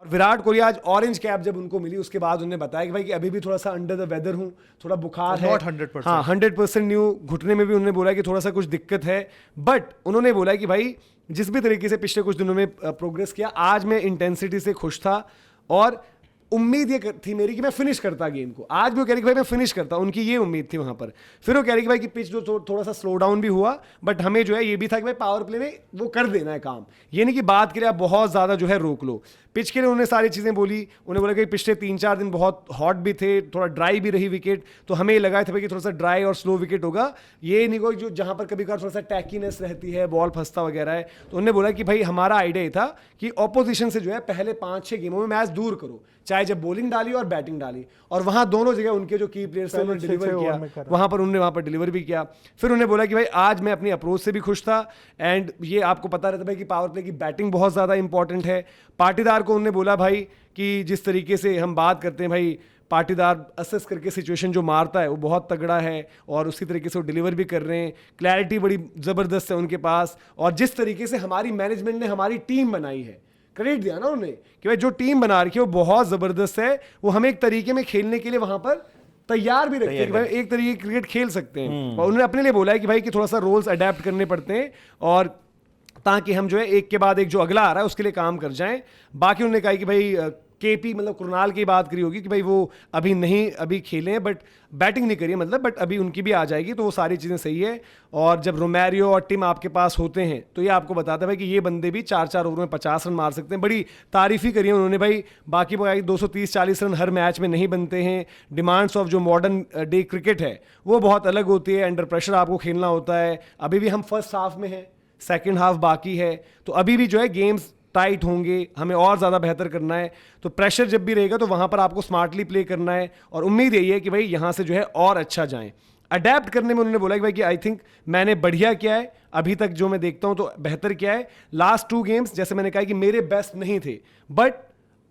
विराट कोहली आज orange cap जब उनको मिली उसके बाद उन्होंने बताया कि भाई कि अभी भी थोड़ा सा अंडर द वेदर हूँ, थोड़ा बुखार है, 100%। हाँ 100% न्यू, घुटने में भी उन्होंने बोला कि थोड़ा सा कुछ दिक्कत है, बट उन्होंने बोला कि भाई जिस भी तरीके से पिछले कुछ दिनों में प्रोग्रेस किया, आज मैं इंटेंसिटी से खुश था और उम्मीद ये थी मेरी कि मैं फिनिश करता गेम को। आज भी वो कह रही कि भाई मैं फिनिश करता, उनकी ये उम्मीद थी वहां पर। फिर वो कह रही कि भाई कि पिच जो थोड़ा सा स्लो डाउन भी हुआ, बट हमें जो है ये भी था कि भाई पावर प्ले में वो कर देना है काम, ये नहीं कि बात के लिए आप बहुत ज़्यादा जो है रोक लो। पिच के लिए उन्होंने सारी चीज़ें बोली, उन्होंने बोला कि पिछले 3-4 दिन बहुत हॉट भी थे, थोड़ा ड्राई भी रही विकेट, तो हमें ये लगा था भाई कि थोड़ा सा ड्राई और स्लो विकेट होगा, ये नहीं कोई जो जहाँ पर कभी कभार थोड़ा सा टैकीनेस रहती है, बॉल फंसता वगैरह है। तो उन्होंने बोला कि भाई हमारा आइडिया ये था कि ऑपोजिशन से जो है पहले 5-6 गेमों में मैच दूर करो, चाहे जब बॉलिंग डाली और बैटिंग डाली, और वहां दोनों जगह उनके जो की प्लेयर्स थे उन्होंने डिलीवर किया, वहां पर डिलीवर भी किया। फिर उन्होंने बोला कि भाई आज मैं अपनी अप्रोच से भी खुश था, एंड ये आपको पता रहता है कि पावर प्ले की बैटिंग बहुत ज़्यादा इंपॉर्टेंट है। पाटीदार को उन्होंने बोला भाई कि जिस तरीके से हम बात करते हैं भाई, पाटीदार असेस करके सिचुएशन जो मारता है वो बहुत तगड़ा है, और उसी तरीके से वो डिलीवर भी कर रहे हैं, क्लैरिटी बड़ी ज़बरदस्त है उनके पास, और जिस तरीके से हमारी मैनेजमेंट ने हमारी टीम बनाई है, क्रेडिट दिया ना उन्होंने कि भाई जो टीम बना रखी है वो बहुत ज़बरदस्त है, वो हमें एक तरीके में खेलने के लिए वहाँ पर तैयार भी रखते हैं कि भाई एक तरीके की क्रिकेट खेल सकते हैं। और उन्होंने अपने लिए बोला है कि भाई कि थोड़ा सा रोल्स अडेप्ट करने पड़ते हैं, और ताकि हम जो है एक के बाद एक जो अगला आ रहा है उसके लिए काम कर जाएं। बाकी उन्होंने कहा कि भाई केपी मतलब कुरनाल की बात करी होगी कि भाई वो अभी खेले हैं, बट बैटिंग नहीं करी है मतलब, बट अभी उनकी भी आ जाएगी, तो वो सारी चीज़ें सही है। और जब रोमेरियो और टिम आपके पास होते हैं तो ये आपको बताता है भाई कि ये बंदे भी 4-4 ओवर में 50 रन मार सकते हैं। बड़ी तारीफ ही करी है उन्होंने भाई, बाकी 230-40 रन हर मैच में नहीं बनते हैं। डिमांड्स ऑफ जो मॉडर्न डे क्रिकेट है वो बहुत अलग होती है, अंडर प्रेशर आपको खेलना होता है। अभी भी हम फर्स्ट हाफ में हैं, सेकेंड हाफ बाकी है, तो अभी भी जो है गेम्स टाइट होंगे, हमें और ज़्यादा बेहतर करना है। तो प्रेशर जब भी रहेगा तो वहाँ पर आपको स्मार्टली प्ले करना है, और उम्मीद यही है कि भाई यहाँ से जो है और अच्छा जाएं। अडेप्ट करने में उन्होंने बोला कि भाई कि आई थिंक मैंने बढ़िया किया है, अभी तक जो मैं देखता हूँ तो बेहतर किया है। लास्ट 2 गेम्स जैसे मैंने कहा कि मेरे बेस्ट नहीं थे, बट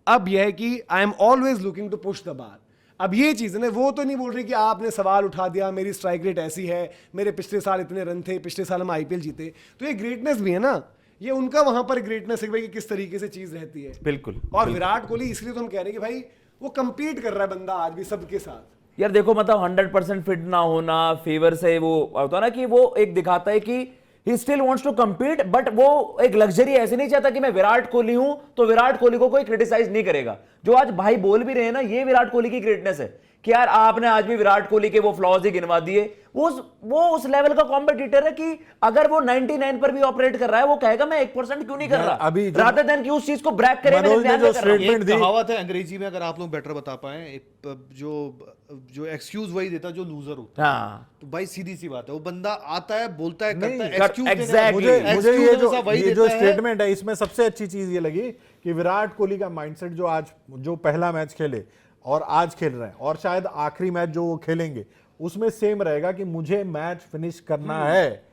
अब यह है कि I am always looking to push the bar. अब ये चीज़ है, वो तो नहीं बोल रही कि आपने सवाल उठा दिया, मेरी स्ट्राइक रेट ऐसी है, मेरे पिछले साल इतने रन थे, पिछले साल हम IPL जीते, तो ये ग्रेटनेस भी है ना, ये उनका वहां पर ग्रेटनेस है भाई कि किस तरीके से चीज रहती है। बिल्कुल। और विराट कोहली इसलिए तो हम कह रहे हैं कि भाई वो कंपीट कर रहा है बंदा आज भी सबके साथ। यार देखो मतलब 100% फिट ना होना फेवर से वो होता ना कि वो एक दिखाता है कि he still wants to compete, but वो एक लग्जरी ऐसे नहीं चाहता कि मैं विराट कोहली हूं तो विराट कोहली को कोई क्रिटिसाइज नहीं करेगा। जो आज भाई बोल भी रहे हैं ना, ये विराट कोहली की ग्रेटनेस है कि यार आपने आज भी विराट कोहली के वो फ्लॉज ही गिनवा दिए। वो उस लेवल का कॉम्पिटिटर है कि अगर वो 99 पर भी ऑपरेट कर रहा है वो कहेगा मैं 1% क्यों नहीं कर रहा, अभी रादर देन कि उस चीज को ब्रैक करे। एक कहावत है अंग्रेजी में, अगर आप लोग बेटर बता पाए, जो एक्सक्यूज वही देता जो लूजर होता है। हाँ। तो भाई सीधी सी बात है, वो बंदा आता है, बोलता है, करता है, exactly। मुझे ये जो स्टेटमेंट है इसमें सबसे अच्छी चीज ये लगी कि विराट कोहली का माइंडसेट जो पहला मैच खेले और आज खेल रहे हैं, और शायद आखिरी मैच जो वो खेलेंगे उसमें सेम रहेगा कि मुझे मैच फिनिश करना है।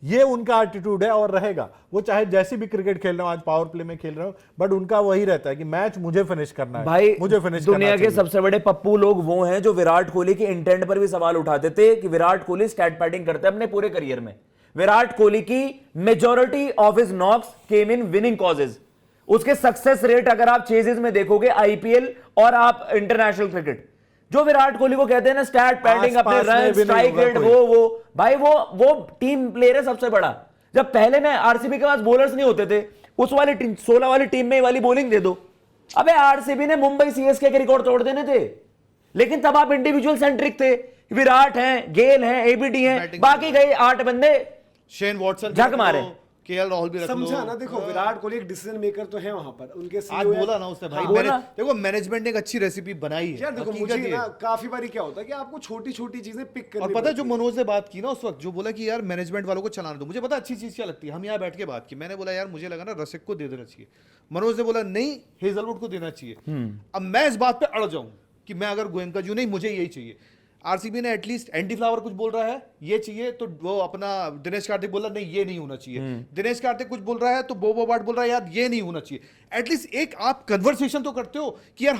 ये उनका एटीट्यूड है और रहेगा, वो चाहे जैसी भी क्रिकेट खेल रहे हो, आज पावर प्ले में खेल रहे हो, बट उनका वही रहता है कि मैच मुझे फिनिश करना है भाई। मुझे फिनिश दुनिया के सबसे बड़े पप्पू लोग वो हैं जो विराट कोहली के इंटेंट पर भी सवाल उठाते थे कि विराट कोहली स्टैट पैडिंग करते हैं अपने पूरे करियर में। विराट कोहली की majority of his knocks came in winning causes. उसके सक्सेस रेट अगर आप चेजेस में देखोगे IPL और आप इंटरनेशनल क्रिकेट, जो विराट कोहली को कहते हैं ना स्टैट पैडिंग, अपने रन स्ट्राइक रेट, वो भाई वो टीम प्लेयर है सबसे बड़ा। जब पहले में RCB के पास बॉलर्स नहीं होते थे, उस वाली टीम 16 वाली टीम में वाली बॉलिंग दे दो, अबे RCB ने मुंबई CSK के रिकॉर्ड तोड़ देने थे। लेकिन तब आप इंडिविजुअल सेंट्रिक थे, विराट हैं, गेल हैं, ABD हैं, बाकी गए 8 बंदे शेन वॉटसन झक मारे, KL राहुल भी रख लो। समझा ना, देखो विराट कोहली एक डिसीजन मेकर तो है वहां पर, उनके आज बोला ना उसने भाई, देखो मैनेजमेंट ने एक अच्छी रेसिपी बनाई है। यार देखो मुझे ना काफी बारी क्या होता है कि आपको छोटी छोटी चीजें पिक करनी, और पता है जो मनोज ने बात की ना उस वक्त, जो बोला कि यार मैनेजमेंट वालों को चलाने दो, मुझे पता अच्छी चीज क्या लगती है। हम यहाँ बैठ के बात की, मैंने बोला यार मुझे लगा ना रसिक को दे देना चाहिए, मनोज ने बोला नहीं हेजलवुड को देना चाहिए। अब मैं इस बात पे अड़ जाऊं कि मैं अगर गोयनका जी नहीं, मुझे यही चाहिए। RCB ने एटलीस्ट एंटी फ्लावर कुछ बोल रहा है ये चाहिए, तो वो अपना दिनेश कार्तिक बोला नहीं ये नहीं होना चाहिए। दिनेश कार्तिक कुछ बोल रहा है तो बो बोबाट बोल रहा है यार ये नहीं होना चाहिए। एटलीस्ट एक आप कन्वर्सेशन तो करते हो कि यार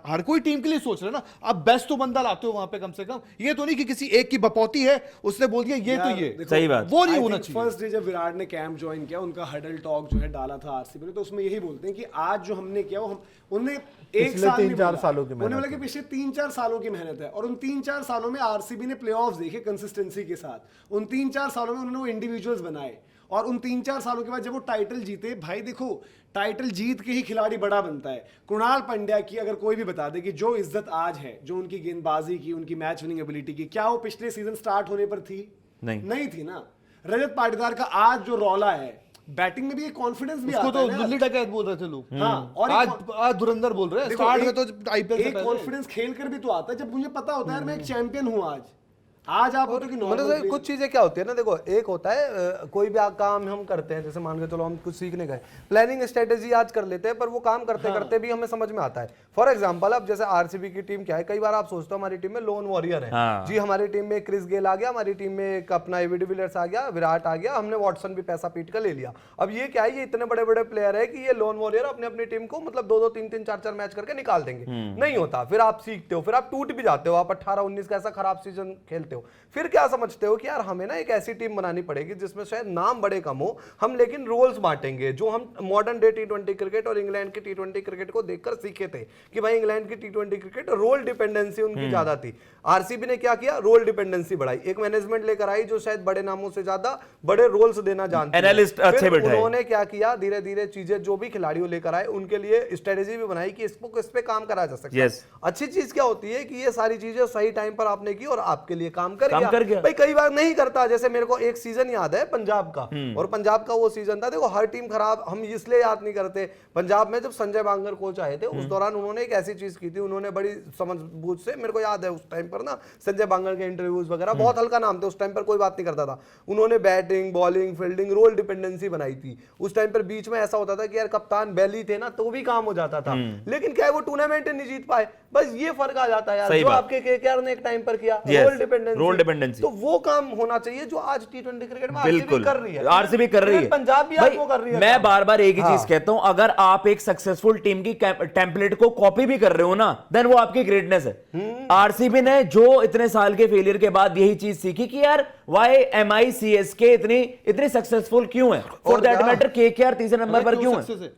हर कोई टीम के लिए सोच रहे हैं ना, आप बेस्ट तो बंदा लाते हो वहां पे कम से कम। ये तो नहीं कि किसी एक की बपौती है उसने बोल दिया ये तो ये, देखो, सही बात। वो नहीं होना चाहिए। फर्स्ट डे जब विराट ने कैंप ज्वाइन किया, उनका हडल टॉक जो है डाला था आरसीबी ने, तो उसमें यही बोलते हैं कि आज जो हमने किया वो हम उन्हें एक पिछले साल नहीं 3-4 बोला। सालों की उन्होंने मेहनत बोला कि पिछले 3-4 सालों की मेहनत है, और उन 3-4 सालों में आरसीबी ने प्लेऑफ्स देखे कंसिस्टेंसी के साथ। उन 3-4 सालों में उन्होंने वो इंडिविजुअल्स बनाए, और उन 3-4 सालों के बाद जब वो टाइटल जीते, भाई देखो टाइटल जीत के ही खिलाड़ी बड़ा बनता है। कृणाल पंड्या की अगर कोई भी बता दे कि जो इज्जत आज है, जो उनकी गेंदबाजी की, उनकी मैच विनिंग एबिलिटी की, क्या वो पिछले सीजन स्टार्ट होने पर थी? नहीं थी ना। रजत पाटीदार का आज जो रौला है, बैटिंग में भी एक कॉन्फिडेंस भी उसको आता तो है ना। दिल्ली डकैत बोल रहे थे लोग। हाँ, और आज धुरंधर बोल रहे हैं। देखो, स्टार्ट में एक- तो आईपीएल से एक पहले कॉन्फिडेंस खेल कर भी तो आता है, जब मुझे पता होता है यार मैं एक चैंपियन हूँ। आज आप होते कि मतलब नॉर्मल सर, कुछ चीजें क्या होती है ना, देखो एक होता है कोई भी काम हम करते हैं, जैसे मान के चलो हम कुछ सीखने गए, प्लानिंग स्ट्रेटेजी आज कर लेते हैं, पर वो काम करते करते भी हमें समझ में आता है। फॉर एग्जांपल अब जैसे आरसीबी की टीम क्या है, कई बार आप सोचते हो हमारी टीम में लोन वॉरियर है। हाँ। जी हमारी टीम में क्रिस गेल आ गया, हमारी टीम में एक अपना एबी डिविलियर्स आ गया, विराट आ गया, हमने वॉटसन भी पैसा पीट कर ले लिया। अब ये क्या है, ये इतने बड़े बड़े प्लेयर है कि ये लोन वॉरियर अपने अपनी टीम को मतलब 2-2, 3-3, 4-4 मैच करके निकाल देंगे। नहीं होता, फिर आप सीखते हो, फिर आप टूट भी जाते हो, आप 18-19 का ऐसा खराब सीजन खेलते हो, फिर क्या समझते हो कि यार हमें ना एक ऐसी टीम बनानी पड़ेगी जिसमें शायद नाम बड़े कम हो, हम लेकिन रोल्स बांटेंगे, जो हम मॉडर्न डे टी20 क्रिकेट और इंग्लैंड की टी20 क्रिकेट को देखकर सीखे थे कि भाई इंग्लैंड की टी20 क्रिकेट रोल डिपेंडेंसी उनकी ज्यादा थी। आरसीबी ने क्या किया, रोल डिपेंडेंसी बढ़ाई, एक मैनेजमेंट लेकर आई जो शायद बड़े नामों से ज्यादा बड़े रोल्स देना जानती है। एनालिस्ट अच्छे फिर बैठाए। उन्होंने क्या किया, धीरे धीरे चीजें जो भी खिलाड़ियों लेकर आए उनके लिए स्ट्रेटेजी भी बनाई कि इसको किस पे काम करा जा सकता है। Yes. अच्छी चीज क्या होती है कि ये सारी चीजें सही टाइम पर आपने की और आपके लिए काम कर काम कर गया। भाई कई बार नहीं करता, जैसे मेरे को एक सीजन याद है पंजाब का, और पंजाब का वो सीजन था, देखो हर टीम खराब हम इसलिए याद नहीं करते। पंजाब में जब संजय बांगर कोच आए थे उस दौरान उन्होंने एक ऐसी चीज की थी, उन्होंने बड़ी समझबूझ से, मेरे को याद है उस टाइम पर ना संजय बांगर के इंटरव्यूज वगैरह बहुत हल्का नाम थे उस टाइम पर, कोई बात नहीं करता था। उन्होंने batting bowling fielding role dependency बनाई थी। उस टाइम पर बीच में ऐसा होता था कि यार कप्तान बैली थे ना तो भी काम हो जाता था, लेकिन क्या है वो टूर्नामेंट नहीं जीत पाए, बस ये फर्क आ जाता है यार। सही जो बात। आपके केकेआर ने एक टाइम पर किया Yes, रोल डिपेंडेंसी, role तो वो काम होना चाहिए जो आज टी20 क्रिकेट में आरसीबी बिल्कुल कर रही है। आरसीबी कर रही है, पंजाब भी आज वो कर रही है। मैं बार बार एक ही हाँ। चीज कहता हूं, अगर आप एक सक्सेसफुल टीम की टेम्पलेट को कॉपी भी कर रहे हो ना, देन वो आपकी ग्रेटनेस है। आरसीबी ने जो इतने साल के फेलियर के बाद यही चीज सीखी कि यार वाई एमआई सीएसके इतनी सक्सेसफुल क्यों है, फॉर दैट मैटर केकेआर तीसरे नंबर पर क्यों है।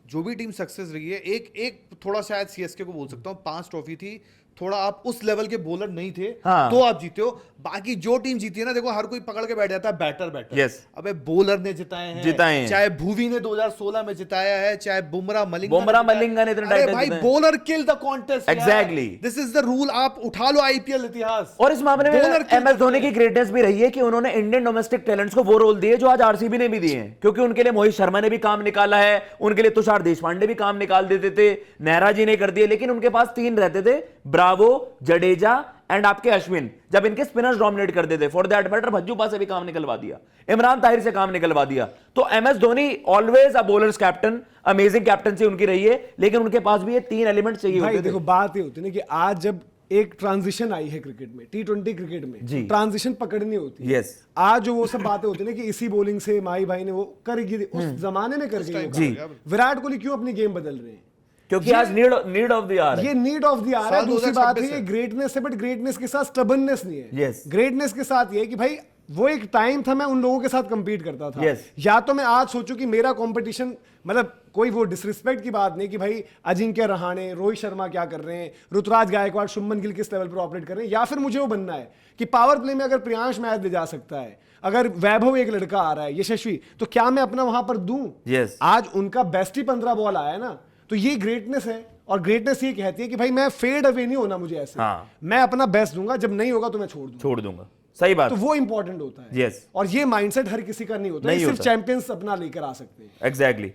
जो भी टीम सक्सेस रही है, एक थोड़ा शायद सीएसके को बोल सकता हूँ, 5 ट्रॉफी थी, थोड़ा आप उस लेवल के बॉलर नहीं थे, हाँ। तो आप जीते हो। बाकी जो टीम जीती है ना, देखो हर कोई पकड़ के बैठ जाता है बैटर। Yes. अबे बॉलर ने जिताए हैं, चाहे भुवी ने 2016 में जिताया है, चाहे बुमराह मलिंगा ने इतने टाइटल भाई जीते हैं। Bowler kill the contest. Exactly. This is the rule. आप उठा लो आईपीएल इतिहास। और इस मामले में Bowler kill एमएस धोनी की ग्रेटनेस भी रही है कि उन्होंने इंडियन डोमेस्टिक टैलेंट्स को वो रोल दिए जो आज आरसीबी ने भी दिए हैं, क्योंकि उनके लिए मोहित शर्मा ने भी काम निकाला है, उनके लिए तुषार देशपांडे भी काम निकाल देते थे, नेहरा जी ने कर दिए, लेकिन उनके पास 3 रहते थे, ब्रावो, जडेजा एंड आपके अश्विन। जब इनके स्पिनर्स डोमिनेट करते थे, फॉर दैट मैटर भज्जूपा से भी काम निकलवा दिया, इमरान ताहिर से काम निकलवा दिया। तो MS Dhoni always a bowlers captain, amazing captaincy उनकी रही है, लेकिन उनके पास भी ये 3 एलिमेंट चाहिए भाई होते थे। देखो बात ये होती है ना कि आज जब एक ट्रांजिशन आई है क्रिकेट में, टी20 क्रिकेट में ट्रांजिशन पकड़नी होती है। Yes. आज जो वो सब बातें होती है ना कि इसी बॉलिंग से माही भाई ने वो करेगी, उस जमाने में करके विराट कोहली क्यों अपनी गेम बदल रहे हैं? क्योंकि आज नीड ऑफ द आवर है। ये नीड ऑफ द आवर है। साल दूसरी बात है 2026 ये ग्रेटनेस है, बट ग्रेटनेस के साथ स्टबर्ननेस नहीं है। Yes. ग्रेटनेस के साथ ये है कि भाई वो एक टाइम था मैं उन लोगों के साथ कंपीट करता था। Yes. या तो मैं आज सोचूं कि मेरा कंपटीशन, मतलब कोई वो डिसरिस्पेक्ट की बात नहीं कि भाई अजिंक्य रहाणे, रोहित शर्मा क्या कर रहे हैं, ऋतुराज गायकवाड़, शुभमन गिल किस लेवल पर ऑपरेट कर रहे हैं, या फिर मुझे वो बनना है कि पावर प्ले में अगर प्रियांश मैच ले जा सकता है, अगर वैभव एक लड़का आ रहा है, यशस्वी, तो क्या मैं अपना वहां पर दूं? Yes. आज उनका बेस्ट ही 15 बॉल आया है ना, तो ये ग्रेटनेस है। और ग्रेटनेस ये कहती है कि भाई मैं फेड अवे नहीं होना, मुझे ऐसे हाँ। मैं अपना बेस्ट दूंगा, जब नहीं होगा तो मैं छोड़ दूंगा। सही बात। तो वो इंपॉर्टेंट होता है। Yes. और ये माइंडसेट हर किसी का नहीं होता, नहीं ये सिर्फ होता। चैंपियंस अपना लेकर आ सकते हैं। एग्जैक्टली।